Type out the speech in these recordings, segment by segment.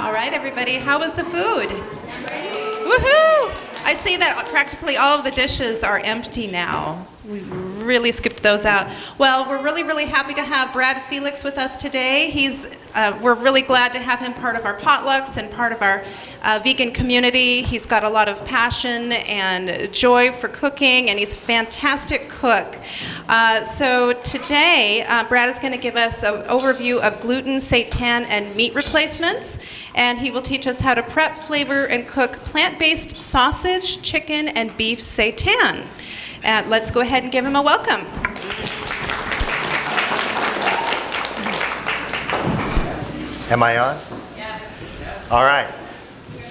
All right, everybody, how was the food? Woohoo! I see that practically all of the dishes are empty now. We really skipped those out. Well, we're really, really happy to have Brad Felix with us today. We're really glad to have him part of our potlucks and part of our vegan community. He's got a lot of passion and joy for cooking, and he's a fantastic cook. So today, Brad is going to give us an overview of gluten, seitan, and meat replacements, and he will teach us how to prep, flavor, and cook plant-based sausage, chicken, and beef seitan. Let's go ahead and give him a welcome. Am I on? Yes. All right.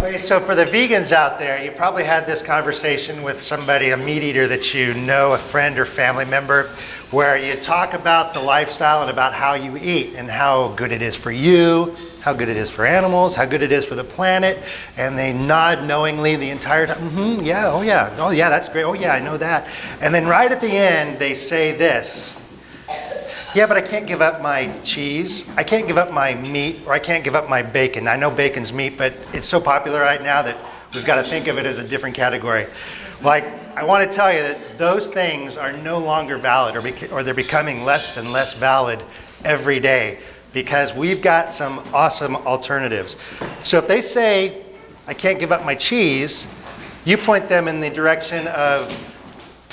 Okay, so for the vegans out there, you probably had this conversation with somebody, a meat eater that you know, a friend or family member, where you talk about the lifestyle and about how you eat and how good it is for you, how good it is for animals, how good it is for the planet, and they nod knowingly the entire time. Oh yeah, that's great, oh yeah, I know that. And then right at the end, they say this, yeah, but I can't give up my cheese, I can't give up my meat, or I can't give up my bacon. I know bacon's meat, but it's so popular right now that we've got to think of it as a different category. Like, I want to tell you that those things are no longer valid, or they're becoming less and less valid every day, because we've got some awesome alternatives. So if they say, I can't give up my cheese, you point them in the direction of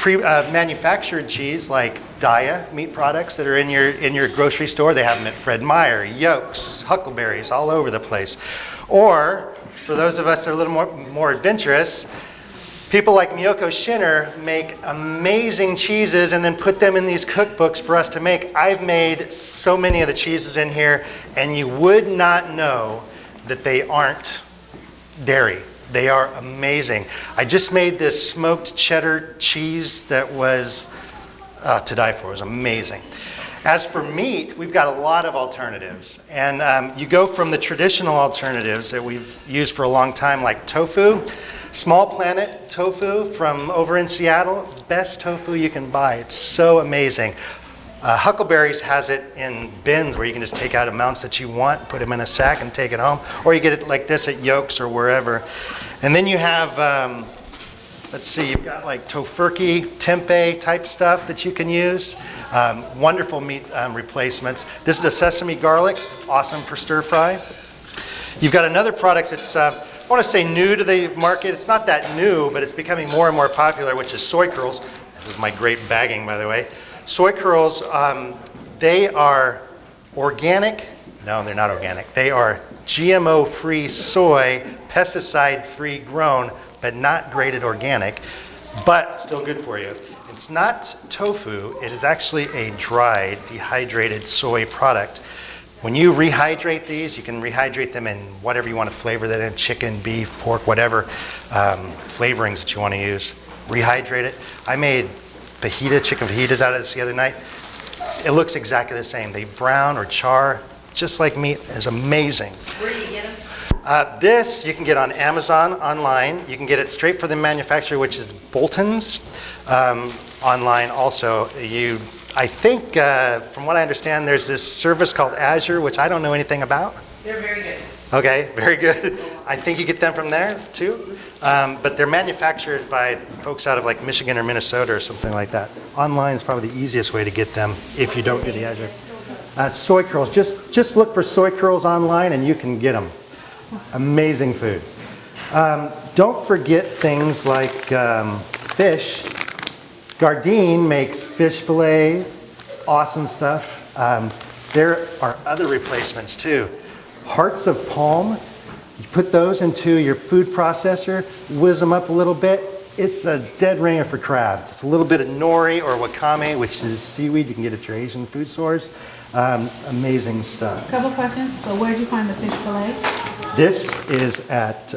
manufactured cheese like Daiya meat products that are in your grocery store. They have them at Fred Meyer, Yolks, Huckleberries, all over the place. Or, for those of us that are a little more adventurous, people like Miyoko Shinner make amazing cheeses and then put them in these cookbooks for us to make. I've made so many of the cheeses in here, and you would not know that they aren't dairy. They are amazing. I just made this smoked cheddar cheese that was to die for. It was amazing. As for meat, we've got a lot of alternatives. And you go from the traditional alternatives that we've used for a long time, like tofu. Small Planet tofu from over in Seattle, best tofu you can buy. It's so amazing. Huckleberries has it in bins where you can just take out amounts that you want, put them in a sack and take it home. Or you get it like this at Yolks or wherever. And then you have, let's see, you've got like tofurkey, tempeh type stuff that you can use. Wonderful meat replacements. This is a sesame garlic, awesome for stir fry. You've got another product that's, I want to say new to the market. It's not that new, but it's becoming more and more popular, which is soy curls. This is my great bagging, by the way. Soy curls, they are organic. No, they're not organic. They are GMO-free soy, pesticide-free grown, but not graded organic, but still good for you. It's not tofu. It is actually a dried, dehydrated soy product. When you rehydrate these, you can rehydrate them in whatever you want to flavor that in, chicken, beef, pork, whatever flavorings that you want to use. Rehydrate it. I made chicken fajitas out of this the other night. It looks exactly the same. They brown or char just like meat. It's amazing. Where do you get them? This you can get on Amazon online. You can get it straight from the manufacturer, which is Bolton's. Online also. I think, from what I understand, there's this service called Azure, which I don't know anything about. They're very good. Okay, very good. I think you get them from there too. But they're manufactured by folks out of like Michigan or Minnesota or something like that. Online is probably the easiest way to get them if you don't do the Azure. Soy curls, just look for soy curls online and you can get them. Amazing food. Don't forget things like fish. Gardein makes fish fillets, awesome stuff. There are other replacements too. Hearts of palm, you put those into your food processor, whiz them up a little bit. It's a dead ringer for crab. Just a little bit of nori or wakame, which is seaweed you can get at your Asian food stores. Amazing stuff. Couple questions. So where did you find the fish fillet? This was at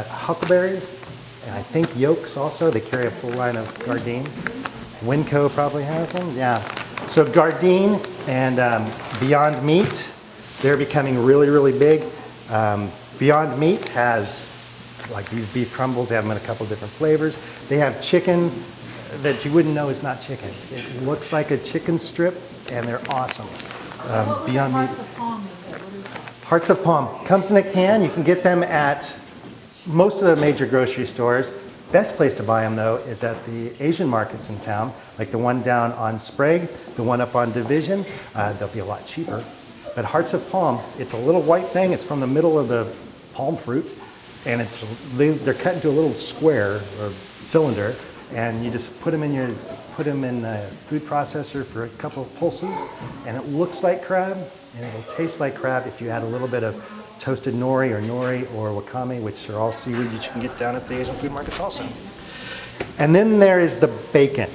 Huckleberries, and I think Yolks also. They carry a full line of Gardeins. Winco probably has them. Yeah. So Gardein and Beyond Meat, they're becoming really, really big. Beyond Meat has like these beef crumbles. They have them in a couple different flavors. They have chicken that you wouldn't know is not chicken. It looks like a chicken strip, and they're awesome. Beyond Meat. Hearts of palm. Comes in a can. You can get them at most of the major grocery stores. Best place to buy them, though, is at the Asian markets in town, like the one down on Sprague, the one up on Division. They'll be a lot cheaper. But hearts of palm, it's a little white thing. It's from the middle of the palm fruit, and they're cut into a little square or cylinder, and you just put them in a food processor for a couple of pulses, and it looks like crab, and it'll taste like crab if you add a little bit of toasted nori or wakame, which are all seaweed that you can get down at the Asian food markets also. And then there is the bacon.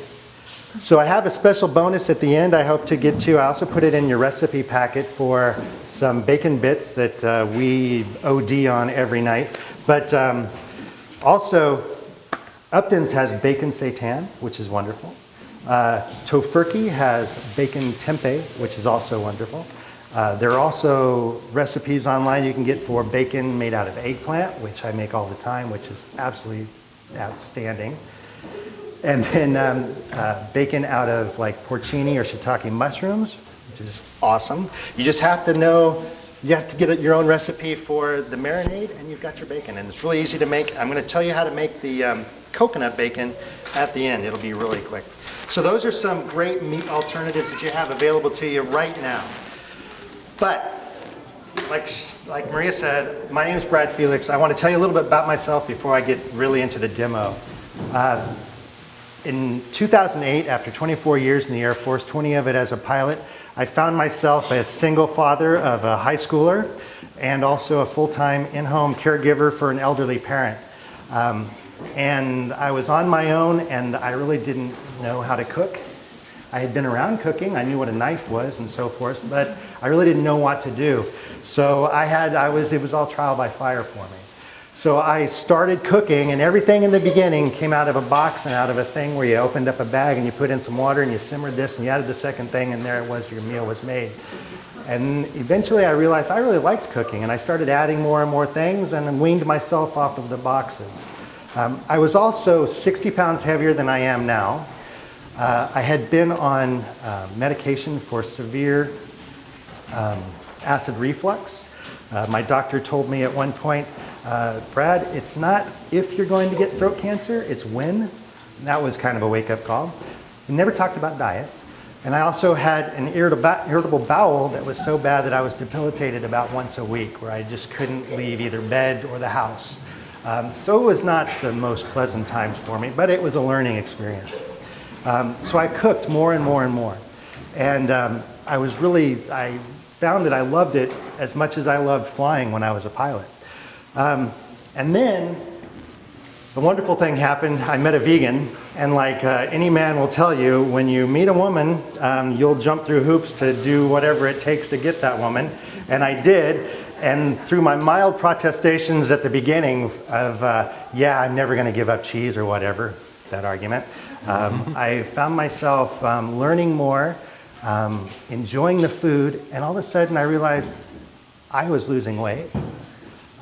So I have a special bonus at the end I hope to get to. I also put it in your recipe packet for some bacon bits that we OD on every night. But also, Upton's has bacon seitan, which is wonderful. Tofurkey has bacon tempeh, which is also wonderful. There are also recipes online you can get for bacon made out of eggplant, which I make all the time, which is absolutely outstanding. And then bacon out of like porcini or shiitake mushrooms, which is awesome. You just have to know, you have to get your own recipe for the marinade, and you've got your bacon. And it's really easy to make. I'm going to tell you how to make the coconut bacon at the end. It'll be really quick. So those are some great meat alternatives that you have available to you right now. But, like Maria said, my name is Brad Felix. I want to tell you a little bit about myself before I get really into the demo. In 2008, after 24 years in the Air Force, 20 of it as a pilot, I found myself a single father of a high schooler and also a full-time in-home caregiver for an elderly parent. And I was on my own, and I really didn't know how to cook. I had been around cooking, I knew what a knife was and so forth, but I really didn't know what to do. So it was all trial by fire for me. So I started cooking, and everything in the beginning came out of a box and out of a thing where you opened up a bag and you put in some water and you simmered this and you added the second thing, and there it was, your meal was made. And eventually I realized I really liked cooking, and I started adding more and more things and weaned myself off of the boxes. I was also 60 pounds heavier than I am now. I had been on medication for severe acid reflux. My doctor told me at one point, Brad, it's not if you're going to get throat cancer, it's when. And that was kind of a wake-up call. We never talked about diet. And I also had an irritable bowel that was so bad that I was debilitated about once a week, where I just couldn't leave either bed or the house. So it was not the most pleasant times for me, but it was a learning experience. So I cooked more and more and more. And I found that I loved it as much as I loved flying when I was a pilot. And then the wonderful thing happened. I met a vegan, and like any man will tell you, when you meet a woman, you'll jump through hoops to do whatever it takes to get that woman. And I did. And through my mild protestations at the beginning of, I'm never going to give up cheese or whatever, that argument, I found myself learning more, enjoying the food, and all of a sudden I realized I was losing weight.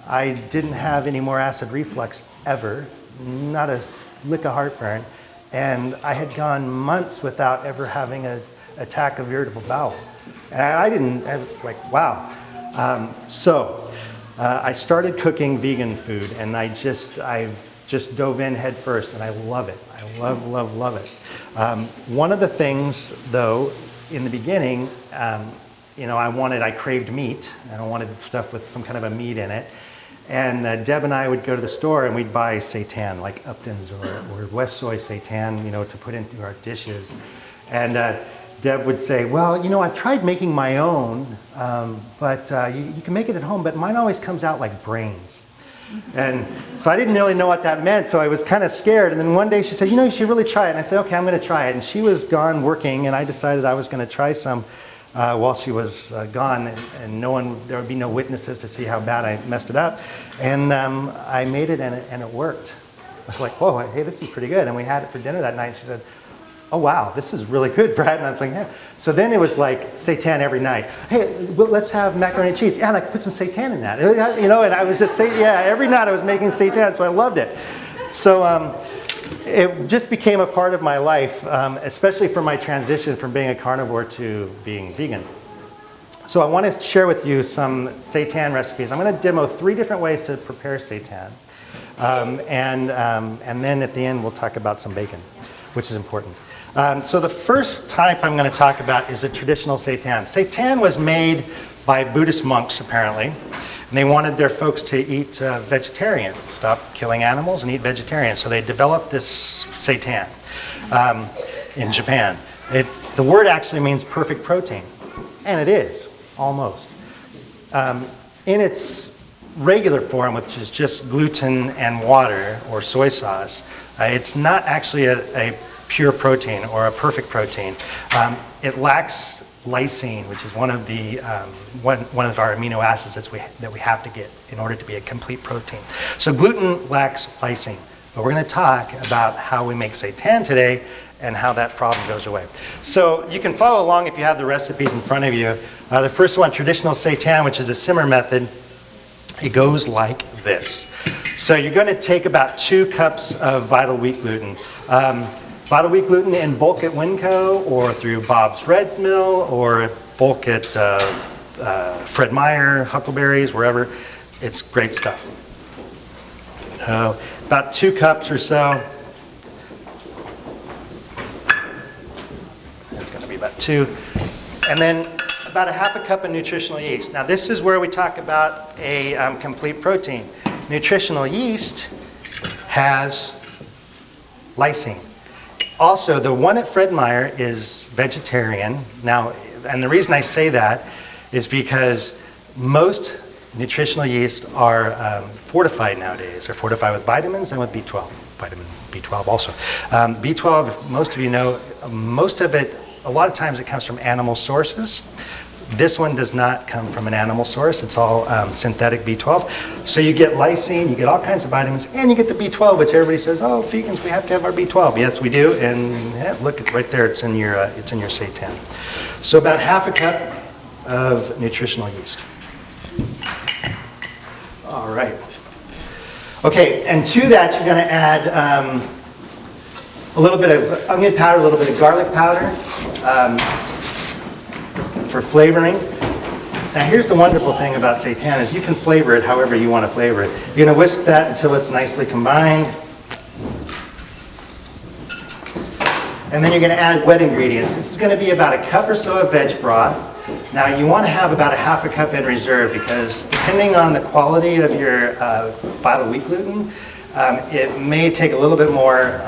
I didn't have any more acid reflux ever, not a lick of heartburn, and I had gone months without ever having an attack of irritable bowel. And I was like, wow. So I started cooking vegan food, and I've just dove in head first, and I love it. I love it. One of the things, though, in the beginning, I craved meat, and I wanted stuff with some kind of a meat in it. And Deb and I would go to the store and we'd buy seitan, like Upton's or West Soy seitan, to put into our dishes. And Deb would say, well, I've tried making my own, but you can make it at home, but mine always comes out like brains. And so I didn't really know what that meant, so I was kind of scared. And then one day she said, you should really try it. And I said, okay, I'm going to try it. And she was gone working, and I decided I was going to try some while she was gone, and there would be no witnesses to see how bad I messed it up. And I made it, and it worked. I was like, whoa, hey, this is pretty good. And we had it for dinner that night. And she said, oh, wow, this is really good, Brad. And I was like, yeah. So then it was like seitan every night. Hey, well, let's have macaroni and cheese. Yeah, and I could put some seitan in that. And I was just saying, every night I was making seitan, so I loved it. So it just became a part of my life, especially for my transition from being a carnivore to being vegan. So I want to share with you some seitan recipes. I'm going to demo 3 different ways to prepare seitan. And then at the end, we'll talk about some bacon, which is important. So the first type I'm going to talk about is a traditional seitan. Seitan was made by Buddhist monks, apparently. And they wanted their folks to eat vegetarian, stop killing animals and eat vegetarian. So they developed this seitan in Japan. The word actually means perfect protein. And it is, almost. In its regular form, which is just gluten and water or soy sauce, it's not actually a pure protein or a perfect protein. It lacks lysine, which is one of our amino acids that we have to get in order to be a complete protein. So gluten lacks lysine. But we're going to talk about how we make seitan today and how that problem goes away. So you can follow along if you have the recipes in front of you. The first one, traditional seitan, which is a simmer method, it goes like this. So you're going to take about 2 cups of vital wheat gluten. Vital wheat gluten in bulk at Winco or through Bob's Red Mill or bulk at Fred Meyer, Huckleberries, wherever. It's great stuff. About 2 cups or so. It's going to be about 2. And then about a half a cup of nutritional yeast. Now this is where we talk about a complete protein. Nutritional yeast has lysine. Also, the one at Fred Meyer is vegetarian. Now, and the reason I say that is because most nutritional yeast are fortified nowadays. They're fortified with vitamins and with B12. Vitamin B12 also. B12, most of you know, most of it, a lot of times it comes from animal sources. This one does not come from an animal source. It's all synthetic B12. So you get lysine, you get all kinds of vitamins, and you get the B12, which everybody says, oh, vegans, we have to have our B12. Yes, we do, and yeah, look, right there, it's in your seitan. So about half a cup of nutritional yeast. All right. Okay, and to that, you're going to add a little bit of onion powder, a little bit of garlic powder. For flavoring. Now here's the wonderful thing about seitan is you can flavor it however you want to flavor it. You're going to whisk that until it's nicely combined. And then you're going to add wet ingredients. This is going to be about a cup or so of veg broth. Now you want to have about a half a cup in reserve because depending on the quality of your vital wheat gluten, it may take a little bit more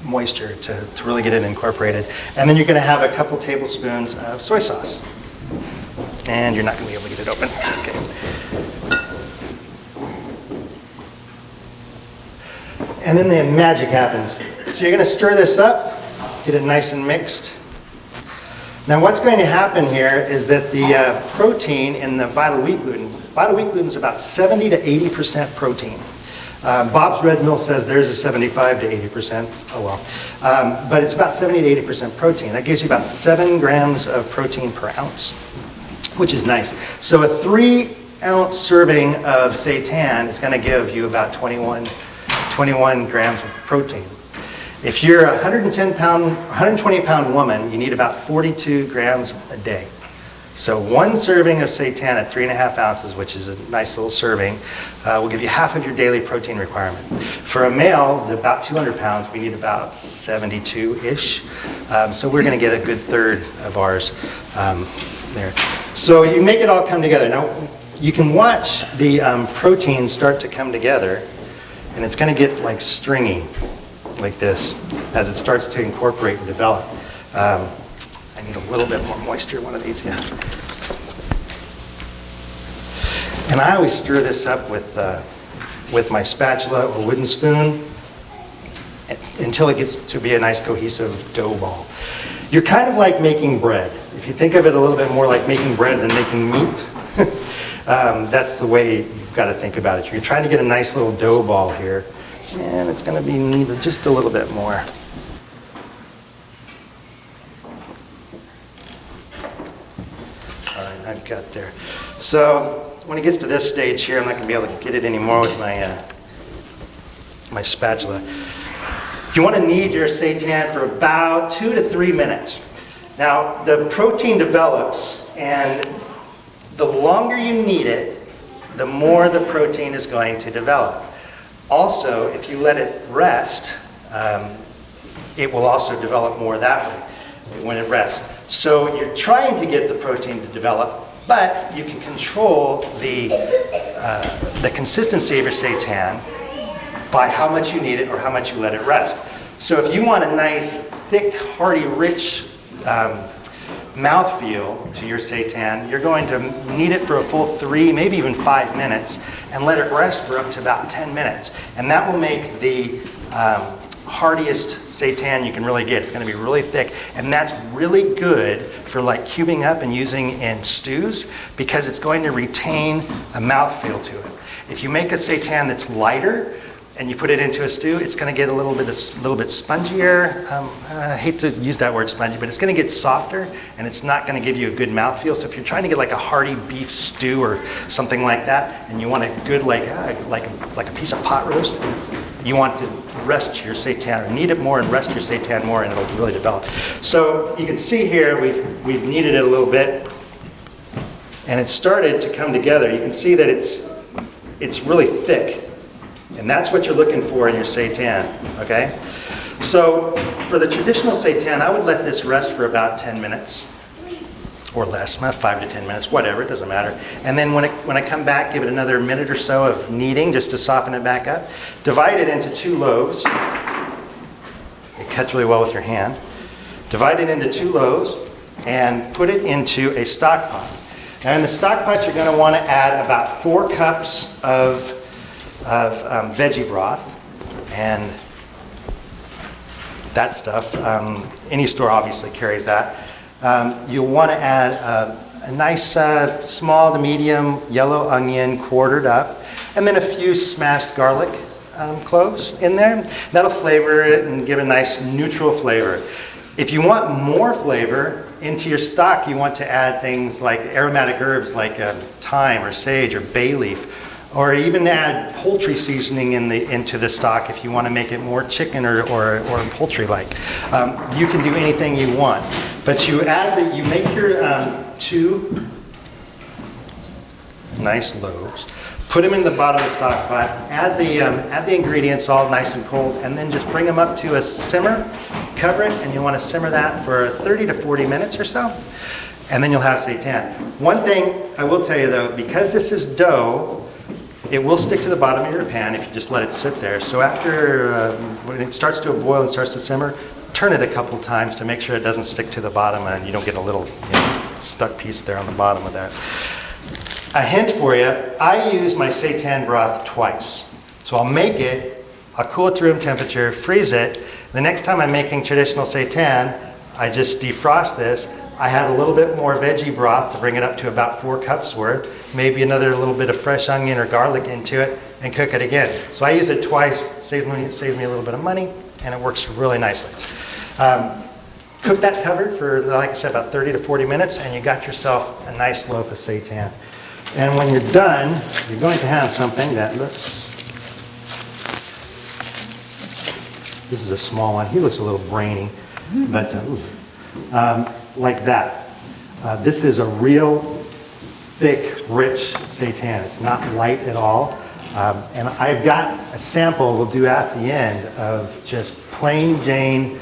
moisture to really get it incorporated. And then you're going to have a couple tablespoons of soy sauce. And you're not going to be able to get it open. Okay. And then the magic happens. So you're going to stir this up, get it nice and mixed. Now what's going to happen here is that the protein in the vital wheat gluten is about 70 to 80% protein. Bob's Red Mill says there's a 75 to 80%. Oh well. But it's about 70 to 80% protein. That gives you about 7 grams of protein per ounce, which is nice. So a 3-ounce serving of seitan is going to give you about 21 grams of protein. If you're a 120-pound woman, you need about 42 grams a day. So 1 serving of seitan at 3.5 ounces, which is a nice little serving, will give you half of your daily protein requirement. For a male, about 200 pounds, we need about 72-ish. So we're going to get a good third of ours there. So you make it all come together. Now, you can watch the protein start to come together, and it's going to get like stringy, like this, as it starts to incorporate and develop. I need a little bit more moisture, one of these, yeah. And I always stir this up with my spatula or wooden spoon until it gets to be a nice cohesive dough ball. You're kind of like making bread. If you think of it a little bit more like making bread than making meat, that's the way you've got to think about it. You're trying to get a nice little dough ball here, and it's going to be needed just a little bit more. All right, I've got there. So when it gets to this stage here, I'm not going to be able to get it anymore with my spatula. You want to knead your seitan for about 2 to 3 minutes. Now, the protein develops, and the longer you knead it, the more the protein is going to develop. Also, if you let it rest, it will also develop more that way when it rests. So you're trying to get the protein to develop, but you can control the consistency of your seitan by how much you knead it or how much you let it rest. So if you want a nice, thick, hearty, rich mouthfeel to your seitan, you're going to knead it for a full 3, maybe even 5 minutes, and let it rest for up to about 10 minutes. And that will make the heartiest seitan you can really get. It's going to be really thick, and that's really good for like cubing up and using in stews because it's going to retain a mouthfeel to it. If you make a seitan that's lighter and you put it into a stew, it's going to get a little bit spongier. I hate to use that word spongy, but it's going to get softer, and it's not going to give you a good mouthfeel. So if you're trying to get like a hearty beef stew or something like that, and you want a good like a piece of pot roast, you want to rest your seitan, or knead it more and rest your seitan more, and it'll really develop. So you can see here we've kneaded it a little bit, and it started to come together. You can see that it's really thick. And that's what you're looking for in your seitan, okay? So for the traditional seitan, I would let this rest for about 10 minutes or less, 5 to 10 minutes, whatever, it doesn't matter. And then when I come back, give it another minute or so of kneading just to soften it back up. Divide it into 2 loaves. It cuts really well with your hand. Divide it into 2 loaves and put it into a stock pot. Now in the stock pot, you're going to want to add about 4 cups of veggie broth and that stuff. Any store obviously carries that. You'll want to add a nice small to medium yellow onion quartered up, and then a few smashed garlic cloves in there. That'll flavor it and give a nice neutral flavor. If you want more flavor into your stock, you want to add things like aromatic herbs like thyme or sage or bay leaf, or even add poultry seasoning into the stock if you want to make it more chicken or poultry-like. You can do anything you want, but you make your 2 nice loaves, put them in the bottom of the stock pot, add the ingredients all nice and cold, and then just bring them up to a simmer, cover it, and you want to simmer that for 30 to 40 minutes or so, and then you'll have seitan. One thing I will tell you though, because this is dough, it will stick to the bottom of your pan if you just let it sit there. So after, when it starts to boil and starts to simmer, turn it a couple times to make sure it doesn't stick to the bottom and you don't get a little stuck piece there on the bottom of that. A hint for you, I use my seitan broth twice. So I'll make it, I'll cool it to room temperature, freeze it. The next time I'm making traditional seitan, I just defrost this. I had a little bit more veggie broth to bring it up to about 4 cups worth, maybe another little bit of fresh onion or garlic into it, and cook it again. So I use it twice, saved me a little bit of money, and it works really nicely. Cook that covered for, like I said, about 30 to 40 minutes, and you got yourself a nice loaf of seitan. And when you're done, you're going to have something that looks, this is a small one. He looks a little brainy, but like that. This is a real thick, rich seitan. It's not light at all. And I've got a sample we'll do at the end of just plain Jane,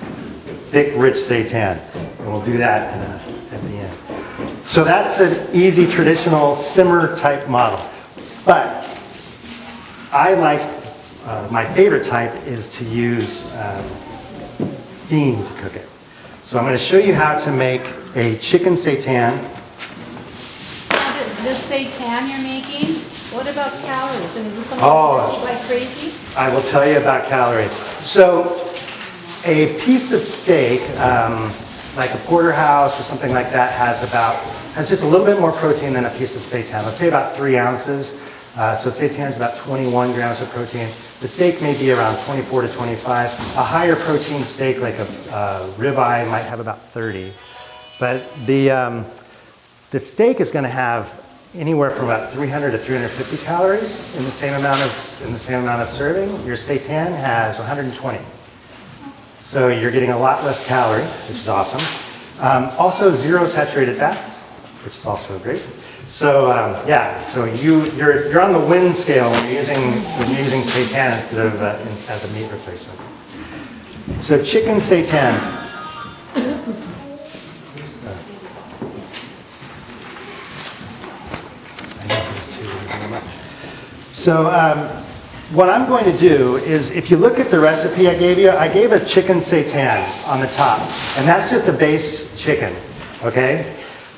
thick, rich seitan. And we'll do that at the end. So that's an easy, traditional simmer type model. But I like, my favorite type is to use steam to cook it. So I'm going to show you how to make a chicken seitan. The seitan you're making, what about calories? I mean, is someone eat like crazy? I will tell you about calories. So a piece of steak, like a porterhouse or something like that, has just a little bit more protein than a piece of seitan. Let's say about 3 ounces. So seitan is about 21 grams of protein. The steak may be around 24 to 25. A higher protein steak, like a ribeye, might have about 30. But the steak is going to have anywhere from about 300 to 350 calories in the same amount of serving. Your seitan has 120. So you're getting a lot less calorie, which is awesome. Also 0 saturated fats, which is also great. So yeah, so you're on the win scale when you're using seitan instead of as a meat replacement. So chicken seitan. So what I'm going to do is, if you look at the recipe I gave you, I gave a chicken seitan on the top, and that's just a base chicken, okay?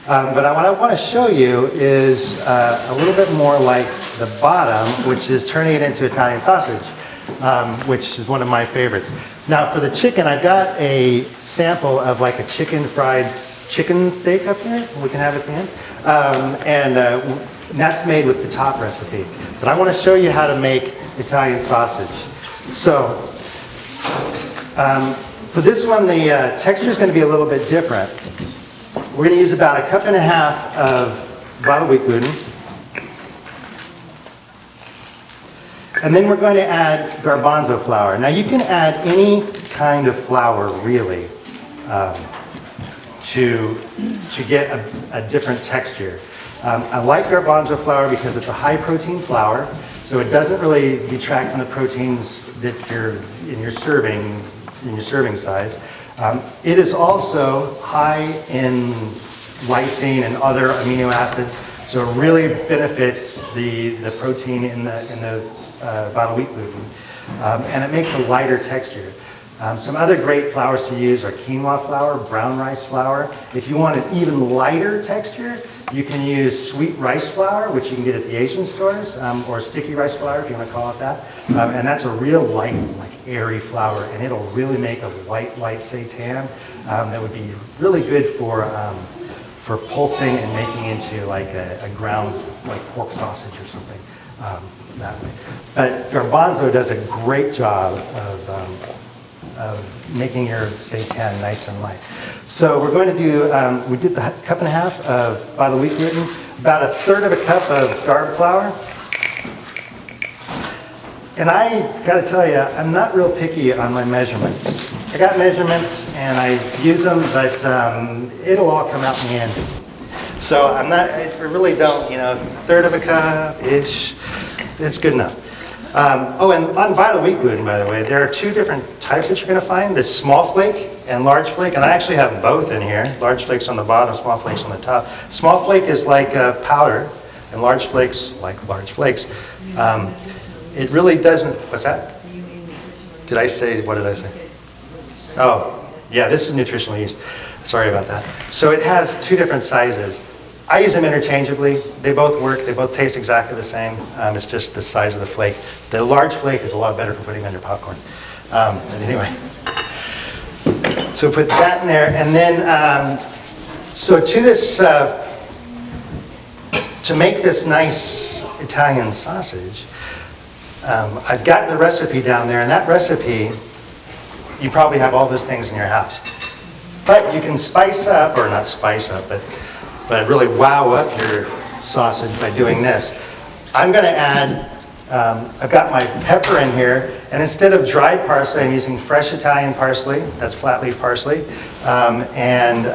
But what I want to show you is a little bit more like the bottom, which is turning it into Italian sausage, which is one of my favorites. Now for the chicken, I've got a sample of like a chicken fried chicken steak up here. We can have it at the end. And that's made with the top recipe. But I want to show you how to make Italian sausage. So for this one, the texture is going to be a little bit different. We're going to use about 1.5 cups of bottled wheat gluten. And then we're going to add garbanzo flour. Now you can add any kind of flour, really, to get a different texture. I like garbanzo flour because it's a high protein flour, so it doesn't really detract from the proteins that you're in your serving size. It is also high in lysine and other amino acids, so it really benefits the protein in the bottled wheat gluten, and it makes a lighter texture. Some other great flours to use are quinoa flour, brown rice flour. If you want an even lighter texture, you can use sweet rice flour, which you can get at the Asian stores, or sticky rice flour, if you want to call it that. And that's a real light, like airy flour, and it'll really make a light seitan that would be really good for pulsing and making into like a ground, like pork sausage or something that way. But garbanzo does a great job of making your seitan nice and light. So we're going to do, we did the 1.5 cups of bottled wheat gluten, about 1/3 cup of garlic flour. And I got to tell you, I'm not real picky on my measurements. I got measurements and I use them, but it'll all come out in the end. So I really don't, 1/3 cup-ish, it's good enough. Oh, and on bottled wheat gluten, by the way, there are 2 different types that you're going to find. There's small flake and large flake, and I actually have both in here. Large flakes on the bottom, small flakes on the top. Small flake is like powder, and large flakes like large flakes. It really doesn't, what's that? What did I say? Oh, yeah, this is nutritional yeast. Sorry about that. So it has 2 different sizes. I use them interchangeably. They both work. They both taste exactly the same. It's just the size of the flake. The large flake is a lot better for putting on your popcorn. Anyway, so put that in there, and then so to this, to make this nice Italian sausage, I've got the recipe down there, and that recipe, you probably have all those things in your house. But you can spice up, or not spice up, but really wow up your sausage by doing this. I'm going to add, I've got my pepper in here, and instead of dried parsley, I'm using fresh Italian parsley. That's flat leaf parsley. And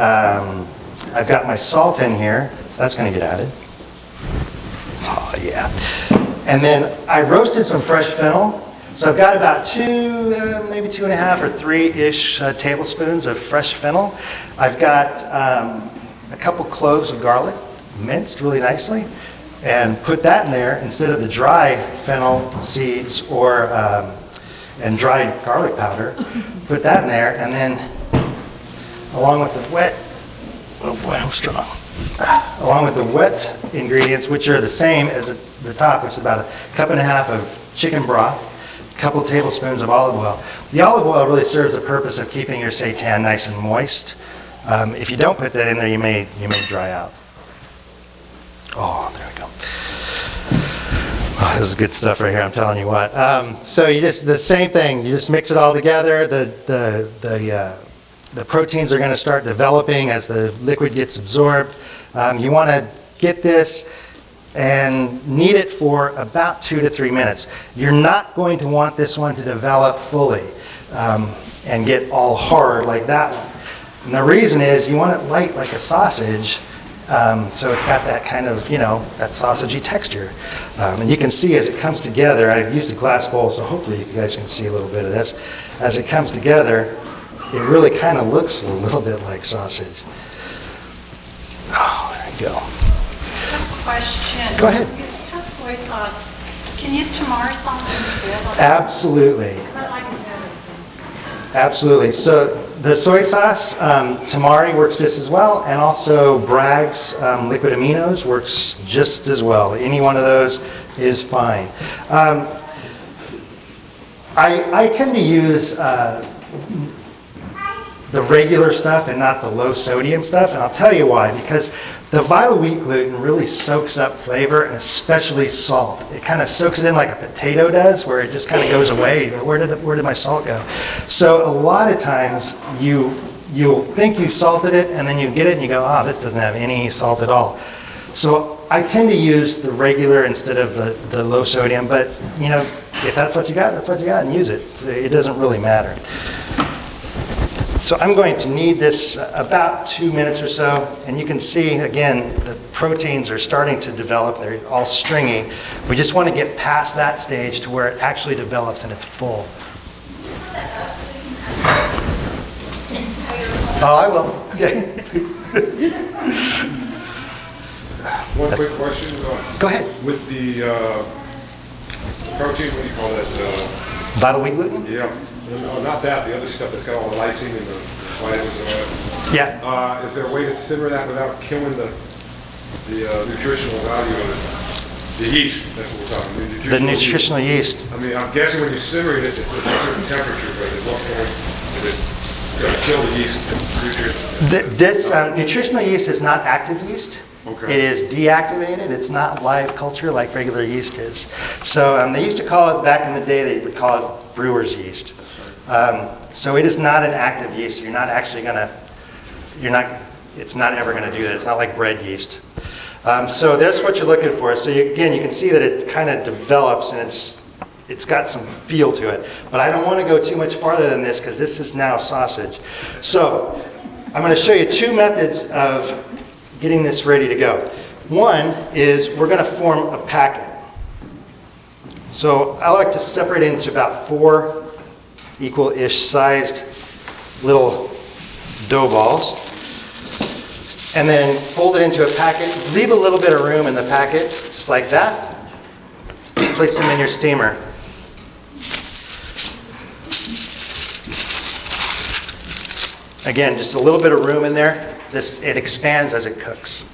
I've got my salt in here. That's going to get added. Oh, yeah. And then I roasted some fresh fennel. So I've got about 2, maybe 2.5 or 3-ish tablespoons of fresh fennel. I've got a couple cloves of garlic, minced really nicely, and put that in there instead of the dry fennel seeds and dried garlic powder. Put that in there, and then along with the wet, oh boy, I'm strong. Along with the wet ingredients, which are the same as the top, which is about 1.5 cups of chicken broth, a couple tablespoons of olive oil. The olive oil really serves the purpose of keeping your seitan nice and moist. If you don't put that in there, you may dry out. Oh, there we go. Oh, this is good stuff right here, I'm telling you what. So you just, the same thing, you just mix it all together. The proteins are going to start developing as the liquid gets absorbed. You want to get this and knead it for about 2 to 3 minutes. You're not going to want this one to develop fully and get all hard like that one. And the reason is you want it light like a sausage So it's got that kind of, that sausagey texture. And you can see as it comes together, I've used a glass bowl, so hopefully you guys can see a little bit of this. As it comes together, it really kind of looks a little bit like sausage. Oh, there you go. I have a question. Go ahead. If you have soy sauce, can you use tomato sauce instead? Absolutely. I like it better. Absolutely. So the soy sauce, tamari works just as well, and also Bragg's liquid aminos works just as well. Any one of those is fine. I tend to use the regular stuff and not the low sodium stuff, and I'll tell you why. Because the vital wheat gluten really soaks up flavor, and especially salt. It kind of soaks it in like a potato does, where it just kind of goes away. You go, where did my salt go? So a lot of times you'll think you salted it, and then you get it and you go, this doesn't have any salt at all. So I tend to use the regular instead of the low sodium, but if that's what you got, that's what you got, and use it. So it doesn't really matter. So I'm going to knead this about 2 minutes or so, and you can see, again, the proteins are starting to develop. They're all stringy. We just want to get past that stage to where it actually develops and it's full. Oh, I will. One quick question. Go ahead. With the protein, what do you call that? Vital wheat gluten? Yeah. No, not that. The other stuff that's got all the lysine and the vitamins and all that. Yeah. Is there a way to simmer that without killing the nutritional value of it? The yeast, that's what we're talking. The nutritional yeast. I mean, I'm guessing when you're simmering it, it's at a certain temperature, but at what point is it going to kill the yeast nutrients? This nutritional yeast is not active yeast. Okay. It is deactivated. It's not live culture like regular yeast is. So they used to call it, back in the day, they would call it brewer's yeast. So it is not an active yeast. You're not actually going to, it's not ever going to do that. It's not like bread yeast. So that's what you're looking for. So again, you can see that it kind of develops and it's got some feel to it. But I don't want to go too much farther than this because this is now sausage. So I'm going to show you two methods of getting this ready to go. One is we're going to form a packet. So I like to separate it into about 4 equal-ish sized little dough balls, and then fold it into a packet. Leave a little bit of room in the packet, just like that. Place them in your steamer. Again, just a little bit of room in there. It expands as it cooks.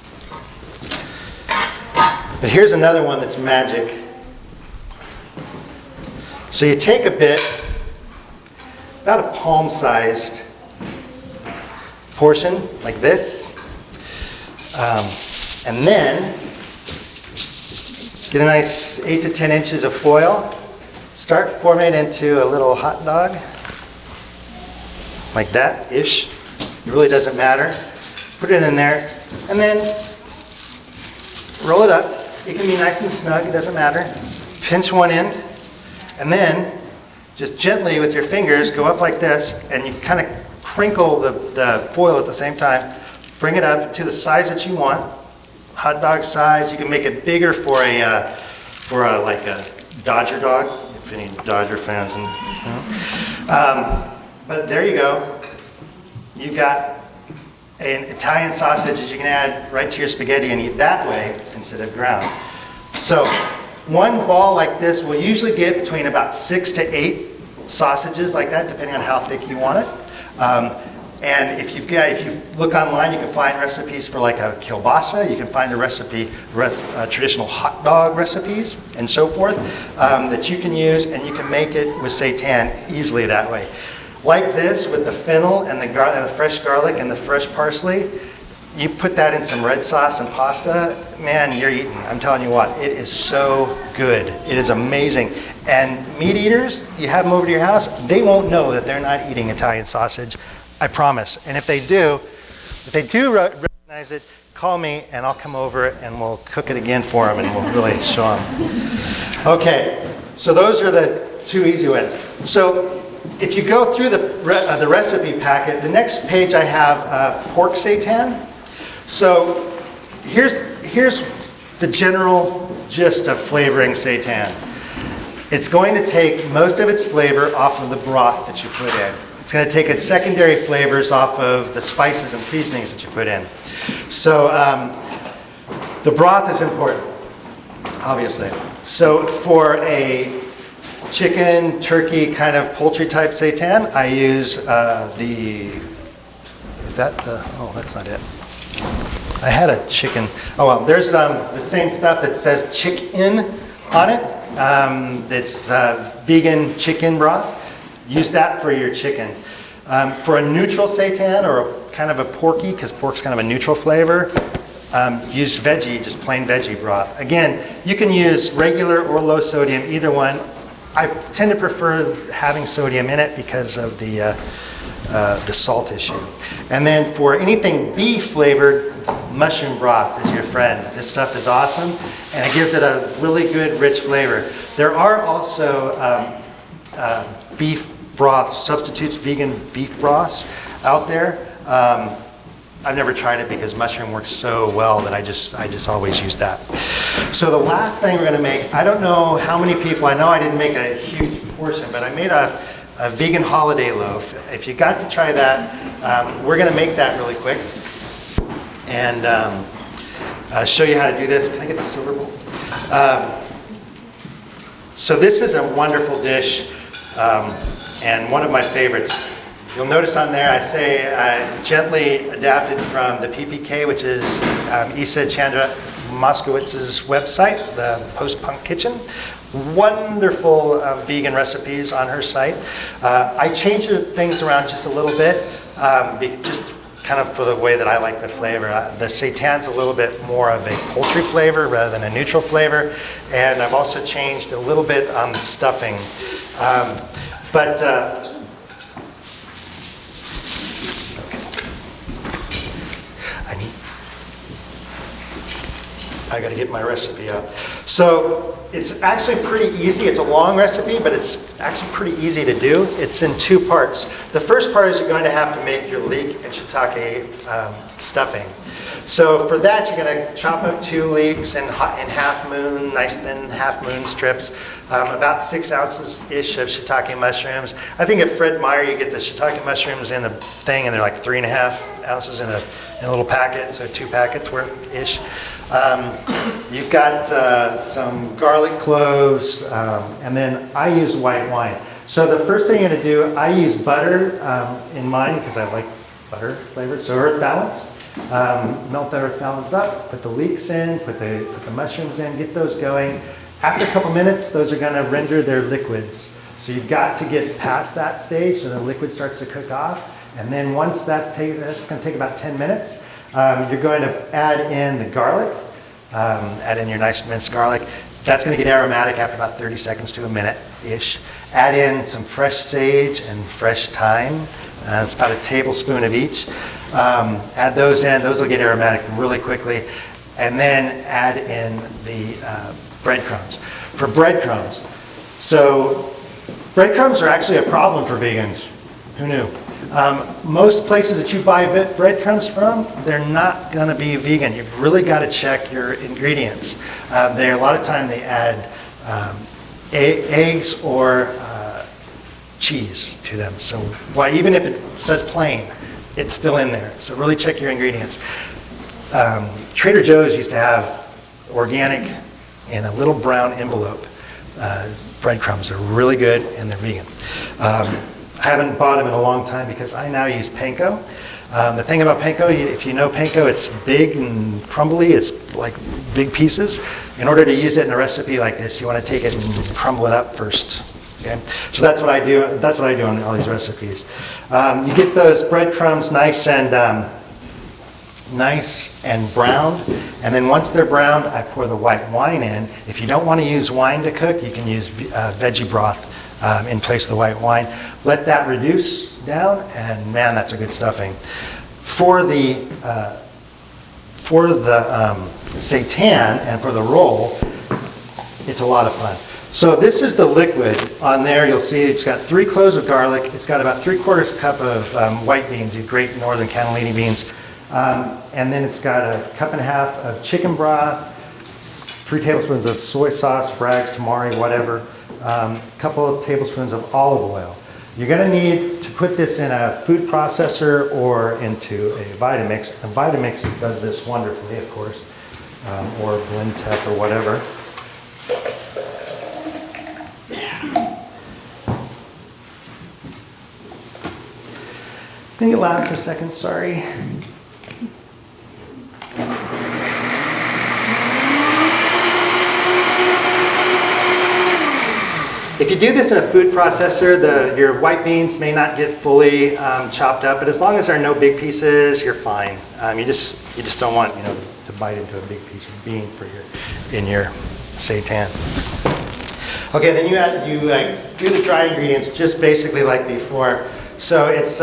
But here's another one that's magic. So you take a bit, about a palm-sized portion, like this, and then get a nice 8 to 10 inches of foil. Start forming it into a little hot dog, like that-ish. It really doesn't matter. Put it in there, and then roll it up. It can be nice and snug, it doesn't matter. Pinch one end, and then just gently with your fingers go up like this, and you kind of crinkle the foil at the same time. Bring it up to the size that you want, hot dog size. You can make it bigger for like a Dodger dog, if any Dodger fans. But there you go. You've got an Italian sausage that you can add right to your spaghetti and eat that way instead of ground. So one ball like this will usually get between about 6 to 8 sausages like that, depending on how thick you want it. And if you look online, you can find recipes for like a kielbasa. You can find a recipe, traditional hot dog recipes, and so forth, that you can use, and you can make it with seitan easily that way. Like this, with the fennel and the fresh garlic and the fresh parsley, you put that in some red sauce and pasta, man, you're eating. I'm telling you what, it is so good. It is amazing. And meat eaters, you have them over to your house, they won't know that they're not eating Italian sausage, I promise. And if they do recognize it, call me and I'll come over and we'll cook it again for them and we'll really show them. Okay, so those are the 2 easy ones. So if you go through the recipe packet, the next page I have pork seitan. So here's the general gist of flavoring seitan. It's going to take most of its flavor off of the broth that you put in. It's going to take its secondary flavors off of the spices and seasonings that you put in. So the broth is important, obviously. So for a chicken, turkey, kind of poultry type seitan, I use oh, that's not it. I had a chicken. Oh well, there's the same stuff that says chicken on it. It's vegan chicken broth. Use that for your chicken. For a neutral seitan or kind of a porky, because pork's kind of a neutral flavor, use veggie, just plain veggie broth. Again, you can use regular or low sodium, either one. I tend to prefer having sodium in it because of the salt issue. And then for anything beef flavored, mushroom broth is your friend. This stuff is awesome, and it gives it a really good, rich flavor. There are also beef broth substitutes, vegan beef broths out there. I've never tried it because mushroom works so well that I just always use that. So the last thing we're going to make, I don't know how many people, I know I didn't make a huge portion, but I made a vegan holiday loaf. If you got to try that, we're going to make that really quick and show you how to do this. Can I get the silver bowl? So this is a wonderful dish and one of my favorites. You'll notice on there I say gently adapted from the PPK, which is Isa Chandra Moskowitz's website, the Post-Punk Kitchen. Wonderful vegan recipes on her site. I changed things around just a little bit, just kind of for the way that I like the flavor. The seitan's a little bit more of a poultry flavor rather than a neutral flavor, and I've also changed a little bit on the stuffing. I got to get my recipe out. So it's actually pretty easy. It's a long recipe, but it's actually pretty easy to do. It's in two parts. The first part is you're going to have to make your leek and shiitake stuffing. So for that, you're going to chop up 2 leeks in half moon, nice thin half moon strips, about 6 ounces-ish of shiitake mushrooms. I think at Fred Meyer, you get the shiitake mushrooms in a thing, and they're like 3.5 ounces in a little packet, so 2 packets worth-ish. You've got some garlic cloves, and then I use white wine. So the first thing you're going to do, I use butter in mine because I like butter flavored. So Earth Balance. Melt the Earth Balance up, put the leeks in, put the mushrooms in, get those going. After a couple minutes, those are going to render their liquids. So you've got to get past that stage so the liquid starts to cook off. And then once that's going to take about 10 minutes, you're going to add in the garlic, add in your nice minced garlic. That's going to get aromatic after about 30 seconds to a minute-ish. Add in some fresh sage and fresh thyme. It's about a tablespoon of each. Add those in. Those will get aromatic really quickly. And then add in the breadcrumbs. For breadcrumbs, so breadcrumbs are actually a problem for vegans. Who knew? Most places that you buy breadcrumbs from, they're not going to be vegan. You've really got to check your ingredients. A lot of time they add eggs or cheese to them. So even if it says plain, it's still in there. So really check your ingredients. Trader Joe's used to have organic in a little brown envelope. Breadcrumbs are really good and they're vegan. I haven't bought them in a long time because I now use panko. The thing about panko, if you know panko, it's big and crumbly. It's like big pieces. In order to use it in a recipe like this, you want to take it and crumble it up first. Okay? So that's what I do. That's what I do on all these recipes. You get those breadcrumbs nice and browned, and then once they're browned, I pour the white wine in. If you don't want to use wine to cook, you can use veggie broth in place of the white wine. Let that reduce down, and man, that's a good stuffing. For the seitan and for the roll, it's a lot of fun. So this is the liquid. On there, you'll see it's got 3 cloves of garlic. It's got about 3/4 cup of white beans, the great northern cannellini beans. And then it's got a cup and a half of chicken broth, 3 tablespoons of soy sauce, Bragg's, tamari, whatever, a couple of tablespoons of olive oil. You're going to need to put this in a food processor or into a Vitamix. A Vitamix does this wonderfully, of course, or Blendtec or whatever. It's going to get loud for a second, sorry. If you do this in a food processor, your white beans may not get fully chopped up, but as long as there are no big pieces, you're fine. You just don't want to bite into a big piece of bean in your seitan. Okay, then you do the dry ingredients just basically like before. So it's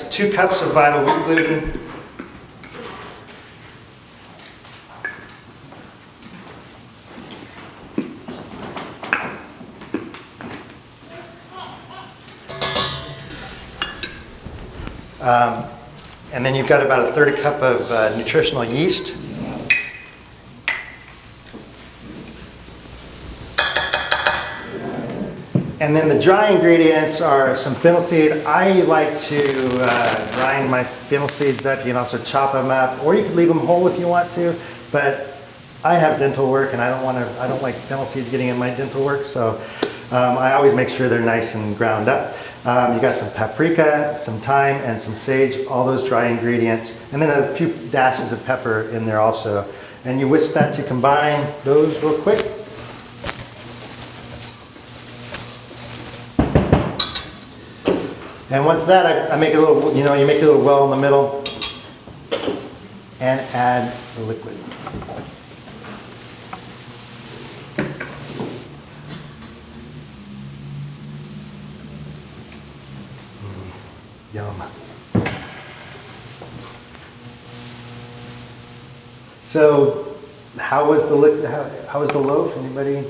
2 cups of vital wheat gluten. And then you've got about a 1/3 cup of nutritional yeast. And then the dry ingredients are some fennel seed. I like to grind my fennel seeds up. You can also chop them up, or you could leave them whole if you want to. But I have dental work, and I don't like fennel seeds getting in my dental work, so I always make sure they're nice and ground up. You got some paprika, some thyme, and some sage, all those dry ingredients, and then a few dashes of pepper in there also. And you whisk that to combine those real quick. And once that, I make a little, you make a little well in the middle and add the liquid. Yum. So, how was the loaf? Anybody?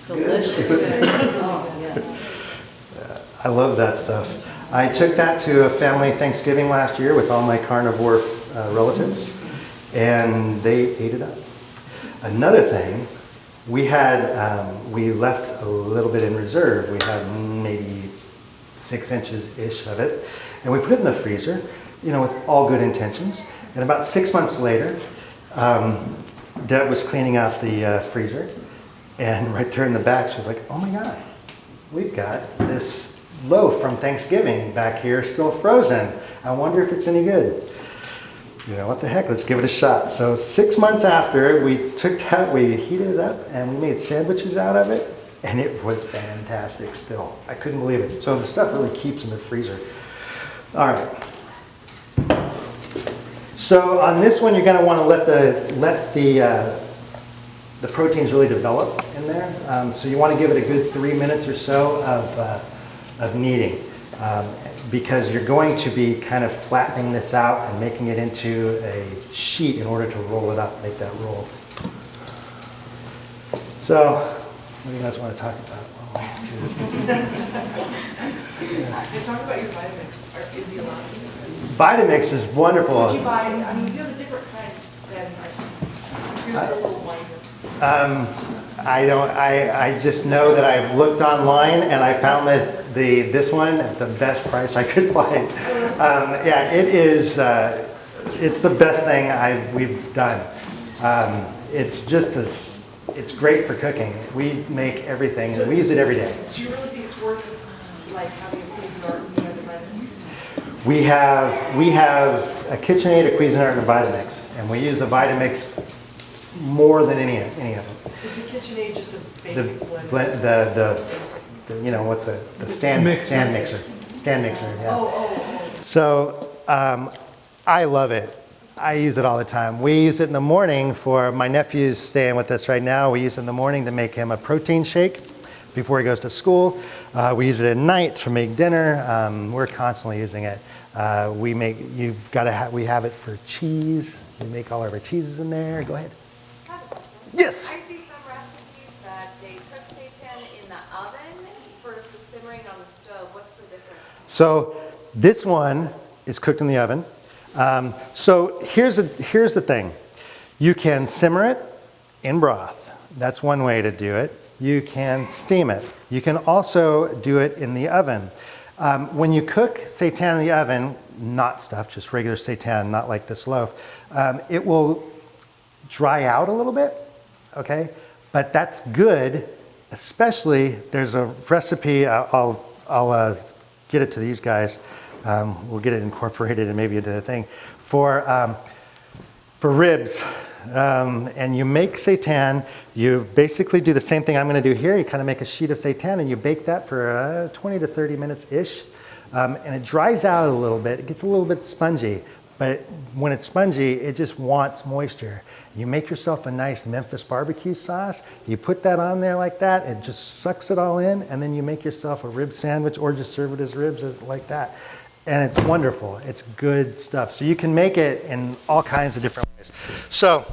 Delicious. I love that stuff. I took that to a family Thanksgiving last year with all my carnivore relatives, and they ate it up. Another thing, we left a little bit in reserve. We had maybe 6 inches-ish of it, and we put it in the freezer, with all good intentions. And about 6 months later, Deb was cleaning out the freezer, and right there in the back, she was like, "Oh my God, we've got this loaf from Thanksgiving back here still frozen. I wonder if it's any good." What the heck, let's give it a shot. So 6 months after, we took that, we heated it up, and we made sandwiches out of it, and it was fantastic still. I couldn't believe it. So the stuff really keeps in the freezer. All right. So on this one, you're going to want to let the proteins really develop in there. So you want to give it a good 3 minutes or so of kneading, because you're going to be kind of flattening this out and making it into a sheet in order to roll it up, make that roll. So, what do you guys want to talk about? Talk about your Vitamix. Is he allowed to? Vitamix is wonderful. Would you buy, you have a different kind than here's a little wider. I just know that I've looked online and I found that this one at the best price I could find. Yeah, it is. It's the best thing we've done. It's great for cooking. We make everything. So we use it every day. Do you really think it's worth having a Cuisinart and the Vitamix? We have a KitchenAid, a Cuisinart, and a Vitamix, and we use the Vitamix more than any of them. Is the KitchenAid just a The basic what's the stand mixer? Stand mixer, yeah. So I love it. I use it all the time. We use it in the morning for my nephew's staying with us right now. We use it in the morning to make him a protein shake before he goes to school. We use it at night to make dinner. We're constantly using it. We have it for cheese. We make all of our cheeses in there. Go ahead. I have a question. Yes. I see some recipes that they cook seitan in the oven versus simmering on the stove. What's the difference? So this one is cooked in the oven. So here's the thing. You can simmer it in broth. That's one way to do it. You can steam it. You can also do it in the oven. When you cook seitan in the oven, not stuffed, just regular seitan, not like this loaf, it will dry out a little bit, okay? But that's good, especially there's a recipe, I'll get it to these guys. We'll get it incorporated and maybe into the thing for ribs. And you make seitan, you basically do the same thing I'm going to do here. You kind of make a sheet of seitan and you bake that for 20 to 30 minutes-ish. And it dries out a little bit. It gets a little bit spongy. But when it's spongy, it just wants moisture. You make yourself a nice Memphis barbecue sauce. You put that on there like that. It just sucks it all in. And then you make yourself a rib sandwich or just serve it as ribs like that. And it's wonderful. It's good stuff. So you can make it in all kinds of different ways. So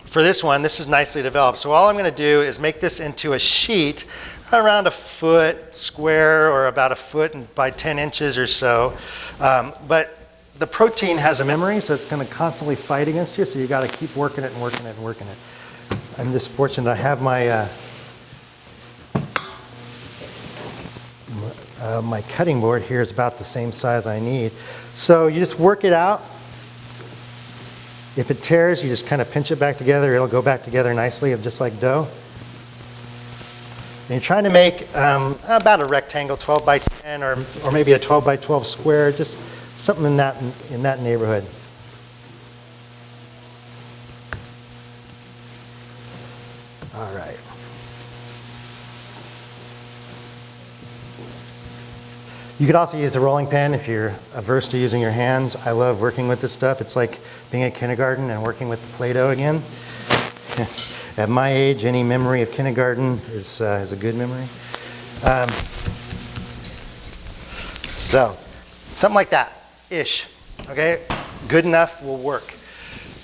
for this one, this is nicely developed. So all I'm going to do is make this into a sheet around a foot square or about a foot by 10 inches or so. But the protein has a memory, so it's going to constantly fight against you. So you got to keep working it and working it and working it. I'm just fortunate I have my my cutting board here is about the same size I need. So you just work it out. If it tears, you just kind of pinch it back together. It'll go back together nicely, just like dough. And you're trying to make about a rectangle, 12 by 10, or maybe a 12 by 12 square, just something in that neighborhood. All right. You could also use a rolling pin if you're averse to using your hands. I love working with this stuff. It's like being at kindergarten and working with the Play-Doh again. At my age, any memory of kindergarten is a good memory. So, something like that-ish, okay? Good enough will work.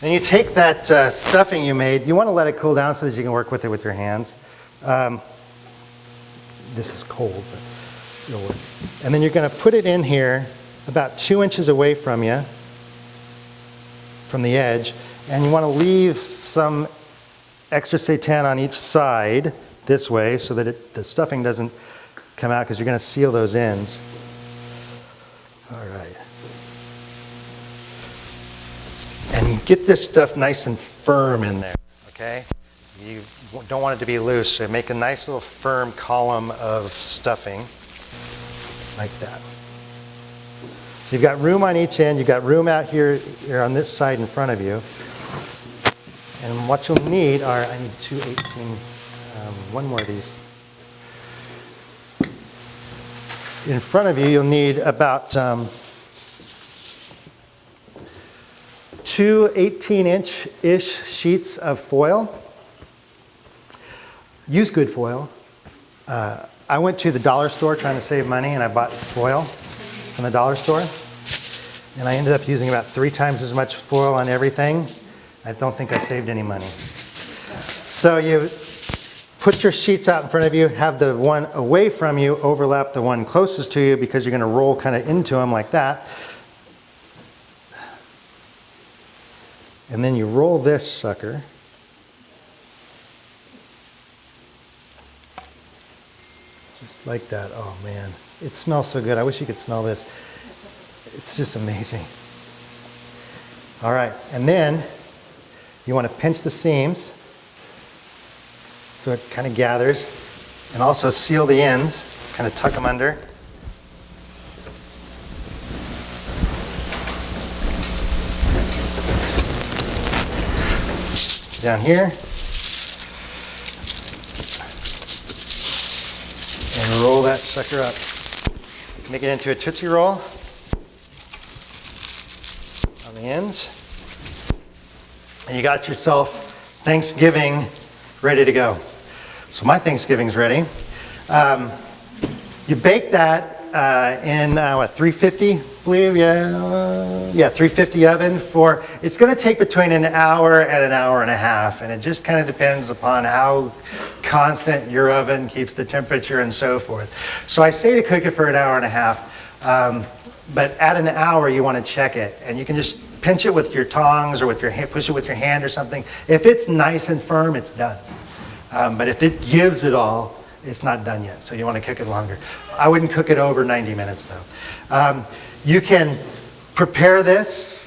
Then you take that stuffing you made. You want to let it cool down so that you can work with it with your hands. This is cold, but it'll work. And then you're going to put it in here about 2 inches away from you, from the edge. And you want to leave some extra seitan on each side this way so that the stuffing doesn't come out because you're going to seal those ends. All right. And get this stuff nice and firm in there, okay? You don't want it to be loose, so make a nice little firm column of stuffing like that. So you've got room on each end, you've got room out here on this side in front of you. And what you'll need are, I need 218, one more of these. In front of you, you'll need about 2 18-inch-ish sheets of foil. Use good foil. I went to the dollar store trying to save money, and I bought foil from the dollar store. And I ended up using about 3 times as much foil on everything. I don't think I saved any money. So you put your sheets out in front of you, have the one away from you overlap the one closest to you because you're going to roll kind of into them like that. And then you roll this sucker. Just like that. Oh man, it smells so good. I wish you could smell this. It's just amazing. All right, and then you want to pinch the seams so it kind of gathers, and also seal the ends, kind of tuck them under. Down here, and roll that sucker up. Make it into a Tootsie Roll on the ends. And you got yourself Thanksgiving ready to go. So my Thanksgiving's ready. You bake that in 350, I believe, yeah, 350 oven for, it's going to take between an hour and an hour and a half, and it just kind of depends upon how constant your oven keeps the temperature and so forth. So I say to cook it for an hour and a half. but at an hour you want to check it, and you can just pinch it with your tongs or with your hand, push it with your hand or something. If it's nice and firm, it's done. But if it gives it all, it's not done yet, so you want to cook it longer. I wouldn't cook it over 90 minutes though. You can prepare this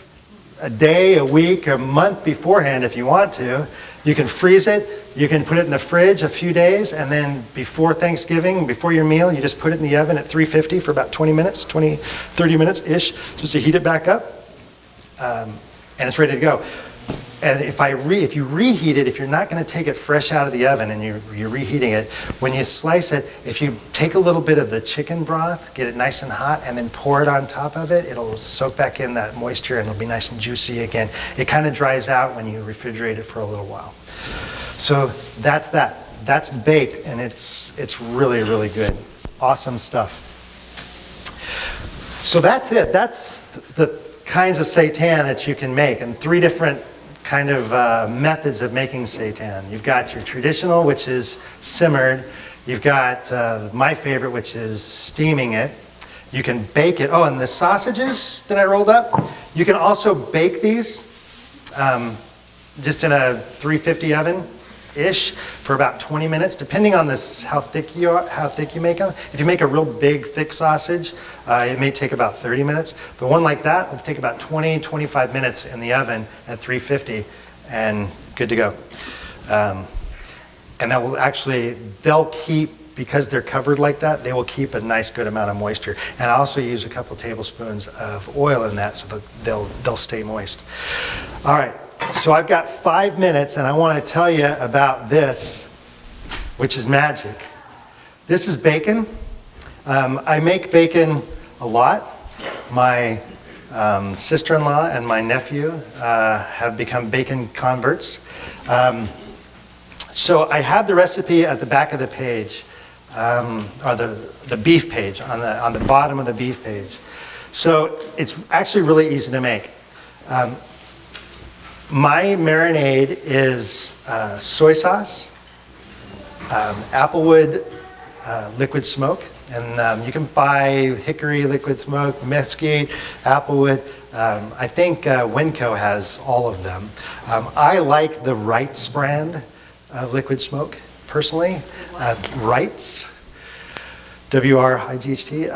a day, a week, a month beforehand if you want to. You can freeze it, you can put it in the fridge a few days, and then before Thanksgiving, before your meal, you just put it in the oven at 350 for about 30 minutes-ish, just to heat it back up, and it's ready to go. And if you reheat it, if you're not going to take it fresh out of the oven and you're reheating it, when you slice it, if you take a little bit of the chicken broth, get it nice and hot, and then pour it on top of it, it'll soak back in that moisture and it'll be nice and juicy again. It kind of dries out when you refrigerate it for a little while. So that's that. That's baked, and it's really, really good. Awesome stuff. So that's it. That's the kinds of seitan that you can make, and 3 different kind of methods of making seitan. You've got your traditional, which is simmered. You've got my favorite, which is steaming it. You can bake it. Oh, and the sausages that I rolled up, you can also bake these just in a 350 oven-ish for about 20 minutes, depending on how thick you make them. If you make a real big, thick sausage, it may take about 30 minutes. But one like that will take about 20, 25 minutes in the oven at 350 and good to go. And that will they'll keep, because they're covered like that, they will keep a nice good amount of moisture. And I also use a couple tablespoons of oil in that so that they'll stay moist. All right, so I've got 5 minutes and I want to tell you about this, which is magic. This is bacon. I make bacon a lot. My sister-in-law and my nephew have become bacon converts. So I have the recipe at the back of the page, or the beef page, on the bottom of the beef page. So it's actually really easy to make. My marinade is soy sauce, applewood liquid smoke, and you can buy hickory liquid smoke, mesquite, applewood. I think Winco has all of them. I like the Wright's brand of liquid smoke, personally. Wright's, W-R-I-G-H-T.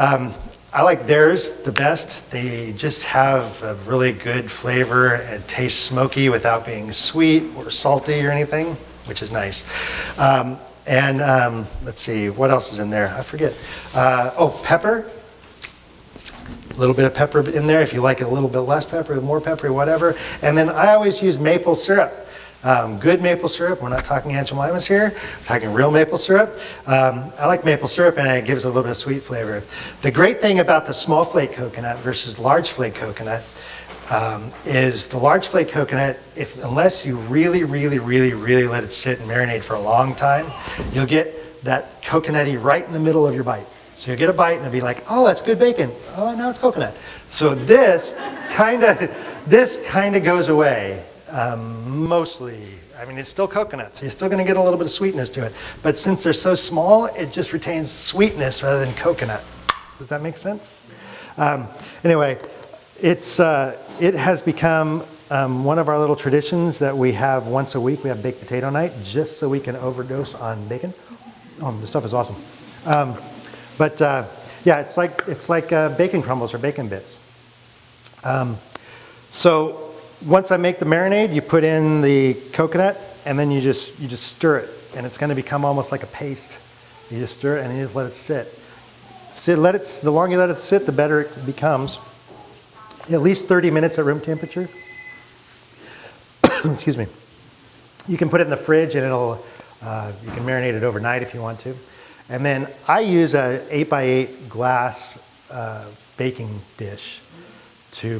I like theirs the best. They just have a really good flavor and taste smoky without being sweet or salty or anything, which is nice. Let's see, what else is in there? I forget. Pepper. A little bit of pepper in there. If you like it a little bit less pepper, more pepper, whatever. And then I always use maple syrup. Good maple syrup. We're not talking Aunt Jemima's here. We're talking real maple syrup. I like maple syrup, and it gives a little bit of sweet flavor. The great thing about the small flake coconut versus large flake coconut is the large flake coconut, unless you really, really, really, really let it sit and marinate for a long time, you'll get that coconutty right in the middle of your bite. So you'll get a bite and it'll be like, oh, that's good bacon. Oh, now it's coconut. So this kind of goes away. Mostly. I mean, it's still coconut, so you're still going to get a little bit of sweetness to it. But since they're so small, it just retains sweetness rather than coconut. Does that make sense? Anyway, it has become one of our little traditions that we have once a week. We have baked potato night, just so we can overdose on bacon. This stuff is awesome. Yeah, it's like bacon crumbles or bacon bits. So once I make the marinade, you put in the coconut, and then you just stir it, and it's going to become almost like a paste. You just stir it, and you just let it sit. The longer you let it sit, the better it becomes. At least 30 minutes at room temperature. Excuse me. You can put it in the fridge, and you can marinate it overnight if you want to. And then I use a 8x8 glass baking dish to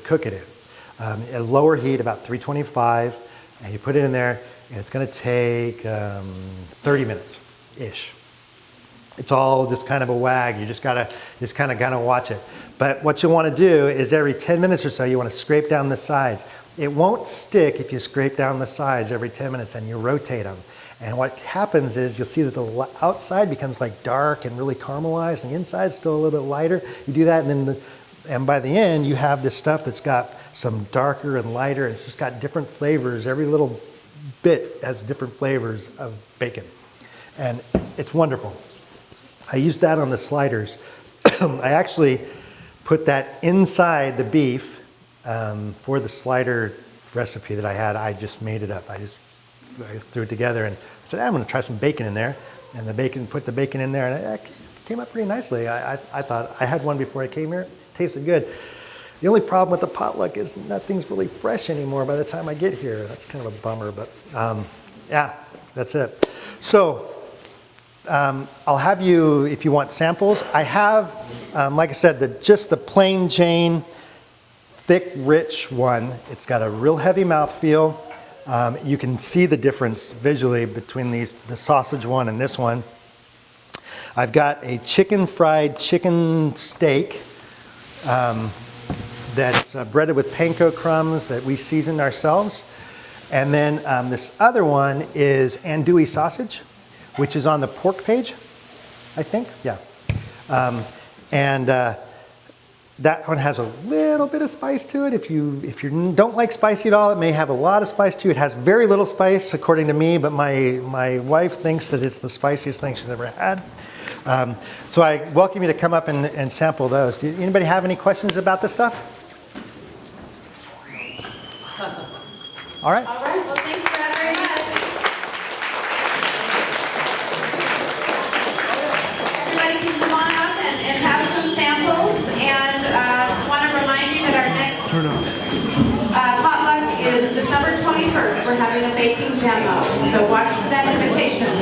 cook it in. At lower heat, about 325, and you put it in there, and it's going to take 30 minutes-ish. It's all just kind of a wag. You just kind of watch it. But what you want to do is every 10 minutes or so, you want to scrape down the sides. It won't stick if you scrape down the sides every 10 minutes and you rotate them. And what happens is you'll see that the outside becomes like dark and really caramelized, and the inside's still a little bit lighter. You do that, and then And by the end, you have this stuff that's got some darker and lighter, and it's just got different flavors. Every little bit has different flavors of bacon. And it's wonderful. I used that on the sliders. I actually put that inside the beef for the slider recipe that I had. I just made it up. I just threw it together and said, I'm going to try some bacon in there. And put the bacon in there, and it came up pretty nicely. I thought, I had one before I came here. It tasted good. The only problem with the potluck is nothing's really fresh anymore by the time I get here. That's kind of a bummer, but yeah, that's it. So I'll have you, if you want samples, I have, like I said, just the plain Jane, thick, rich one. It's got a real heavy mouthfeel. You can see the difference visually between the sausage one and this one. I've got a fried chicken steak that's breaded with panko crumbs that we seasoned ourselves. And then this other one is andouille sausage, which is on the pork page, I think, yeah. That one has a little bit of spice to it. If you don't like spicy at all, it may have a lot of spice to it. It has very little spice, according to me, but my wife thinks that it's the spiciest thing she's ever had. So I welcome you to come up and sample those. Anybody have any questions about this stuff? All right. All right, well, thanks, Brad, very much. Everybody can come on up and have some samples. And I want to remind you that our next potluck is December 21st. We're having a baking demo. So watch that invitation.